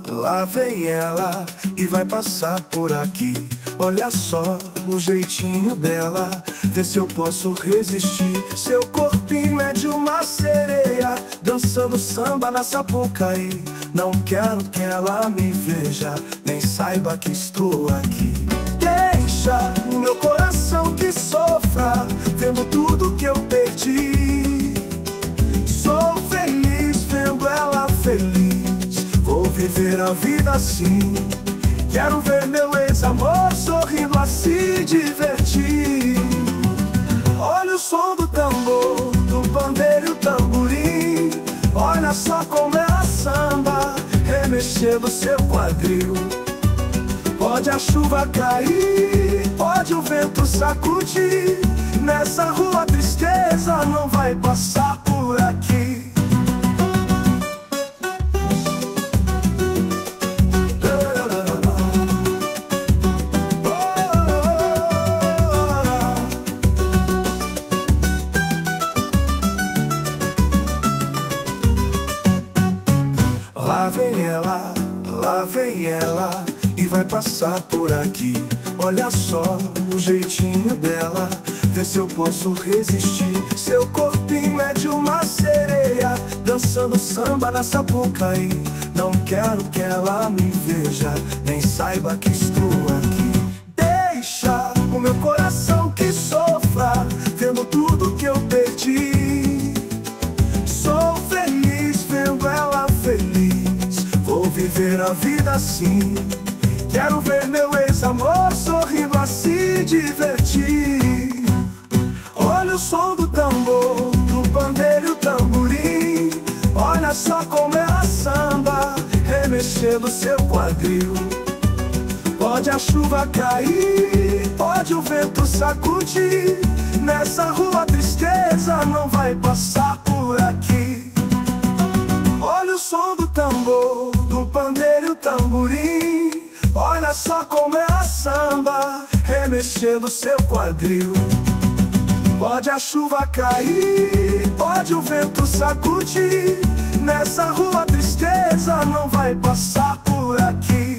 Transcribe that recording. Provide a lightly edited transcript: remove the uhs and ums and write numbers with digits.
Lá vem ela e vai passar por aqui. Olha só o jeitinho dela, vê se eu posso resistir. Seu corpinho é de uma sereia, dançando samba na Sapucaí. Não quero que ela me veja, nem saiba que estou aqui. Deixa o meu coração que sofra, vendo tudo que eu perdi. Sou feliz vendo ela feliz, vou viver a vida assim. Quero ver meu ex-amor sorrindo a se divertir. Olha o som do tambor, do pandeiro e o tamborim. Olha só como ela samba, remexendo seu quadril. Pode a chuva cair, pode o vento sacudir, nessa rua a tristeza não vai passar por aqui. Lá vem ela e vai passar por aqui. Olha só o jeitinho dela, vê se eu posso resistir. Seu corpinho é de uma sereia, dançando samba na Sapucaí. Não quero que ela me veja, nem saiba que estou aqui. Deixa o meu coração que sofra, vendo tudo que eu perdi. Sou feliz vendo ela feliz, vou viver a vida assim. Quero ver meu ex-amor sorrindo a se divertir. Olha o som do tambor, do pandeiro e o tamborim. Olha só como ela samba, remexendo seu quadril. Pode a chuva cair, pode o vento sacudir, nessa rua a tristeza não vai passar por aqui. Olha o som do tambor, do pandeiro e o tamborim. Olha só como ela samba, remexendo seu quadril. Pode a chuva cair, pode o vento sacudir, nessa rua a tristeza não vai passar por aqui.